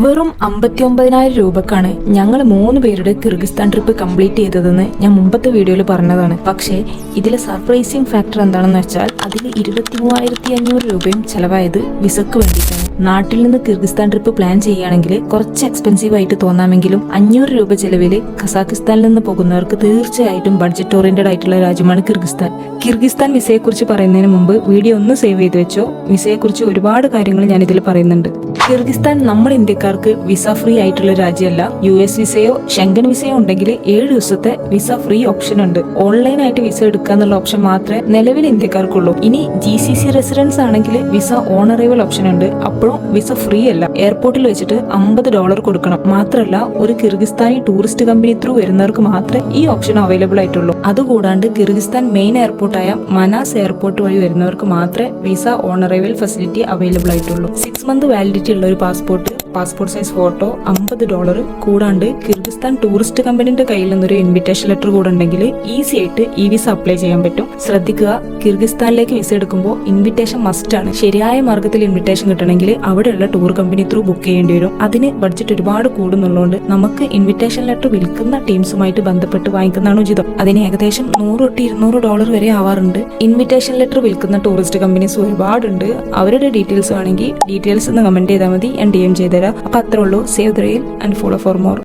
വെറും 59,000 രൂപക്കാണ് ഞങ്ങൾ 3 പേരുടെ കിർഗിസ്ഥാൻ ട്രിപ്പ് കംപ്ലീറ്റ് ചെയ്തതെന്ന് ഞാൻ മുമ്പത്തെ വീഡിയോയിൽ പറഞ്ഞതാണ്. പക്ഷേ ഇതിലെ സർപ്രൈസിങ് ഫാക്ടർ എന്താണെന്ന് വെച്ചാൽ അതിൽ 23,500 രൂപയും ചെലവായത് വിസക്ക് വേണ്ടിയിട്ടാണ്. നാട്ടിൽ നിന്ന് കിർഗിസ്ഥാൻ ട്രിപ്പ് പ്ലാൻ ചെയ്യുകയാണെങ്കിൽ കുറച്ച് എക്സ്പെൻസീവ് ആയിട്ട് തോന്നാമെങ്കിലും 500 രൂപ ചെലവിൽ കസാഖിസ്ഥാനിൽ നിന്ന് പോകുന്നവർക്ക് തീർച്ചയായിട്ടും ബഡ്ജറ്റ് ഓറിയന്റഡ് ആയിട്ടുള്ള രാജ്യമാണ് കിർഗിസ്ഥാൻ. കിർഗിസ്ഥാൻ വിസയെ കുറിച്ച് പറയുന്നതിന് മുമ്പ് വീഡിയോ ഒന്ന് സേവ് ചെയ്ത് വെച്ചോ. വിസയെ കുറിച്ച് ഒരുപാട് കാര്യങ്ങൾ ഞാൻ ഇതിൽ പറയുന്നുണ്ട്. കിർഗിസ്ഥാൻ നമ്മൾ ഇന്ത്യക്കാർക്ക് വിസ ഫ്രീ ആയിട്ടുള്ള രാജ്യമല്ല. US വിസയോ ഷെങ്കൻ വിസയോ ഉണ്ടെങ്കിൽ 7 ദിവസത്തെ വിസ ഫ്രീ ഓപ്ഷൻ ഉണ്ട്. ഓൺലൈനായിട്ട് വിസ എടുക്കുക എന്നുള്ള ഓപ്ഷൻ മാത്രമേ നിലവിൽ ഇന്ത്യക്കാർക്കുള്ളൂ. ഇനി GCC റെസിഡൻസ് ആണെങ്കിൽ വിസ ഓൺ അറൈവൽ ഓപ്ഷൻ ഉണ്ട്. അപ്പോഴും വിസ ഫ്രീ അല്ല. എയർപോർട്ടിൽ വെച്ചിട്ട് $50 കൊടുക്കണം. മാത്രമല്ല ഒരു കിർഗിസ്ഥാനി ടൂറിസ്റ്റ് കമ്പനി ത്രൂ വരുന്നവർക്ക് മാത്രമേ ഈ ഓപ്ഷൻ അവൈലബിൾ ആയിട്ടുള്ളൂ. അതുകൂടാണ്ട് കിർഗിസ്ഥാൻ മെയിൻ എയർപോർട്ടായ മനാസ് എയർപോർട്ട് വഴി വരുന്നവർക്ക് മാത്രമേ visa on arrival facility available ആയിട്ടുള്ളൂ. 6 മന്ത് വാലിഡിറ്റി ഉള്ള ഒരു പാസ്പോർട്ട് സൈസ് ഫോട്ടോ $50. കൂടാണ്ട് കിർഗിസ്ഥാൻ ടൂറിസ്റ്റ് കമ്പനിയുടെ കയ്യിൽ നിന്നൊരു ഇൻവിറ്റേഷൻ ലെറ്റർ കൂടെ ഉണ്ടെങ്കിൽ ഈസി ആയിട്ട് ഈ വിസ അപ്ലൈ ചെയ്യാൻ പറ്റും. ശ്രദ്ധിക്കുക, കിർഗിസ്ഥാനിലേക്ക് വിസ എടുക്കുമ്പോൾ ഇൻവിറ്റേഷൻ മസ്റ്റ് ആണ്. ശരിയായ മാർഗത്തിൽ ഇൻവിറ്റേഷൻ കിട്ടണമെങ്കിൽ അവിടെയുള്ള ടൂർ കമ്പനി ത്രൂ ബുക്ക് ചെയ്യേണ്ടി വരും. അതിന് ബഡ്ജറ്റ് ഒരുപാട് കൂടുന്നുള്ളതുകൊണ്ട് നമുക്ക് ഇൻവിറ്റേഷൻ ലെറ്റർ വിൽക്കുന്ന ടീംസുമായിട്ട് ബന്ധപ്പെട്ട് വാങ്ങിക്കുന്നതാണ് ഉചിതം. അതിന് ഏകദേശം $100-200 വരെ ആവാറുണ്ട്. ഇൻവിറ്റേഷൻ ലെറ്റർ വിൽക്കുന്ന ടൂറിസ്റ്റ് കമ്പനീസ് ഒരുപാടുണ്ട്. അവരുടെ ഡീറ്റെയിൽസ് വേണമെങ്കിൽ ഡീറ്റെയിൽസ് ഒന്ന് കമന്റ് ചെയ്താൽ മതി, ഞാൻ DM ചെയ്തുതരാം. അപ്പൊ അത്രേ ഉള്ളൂ. Save the reel and follow for more.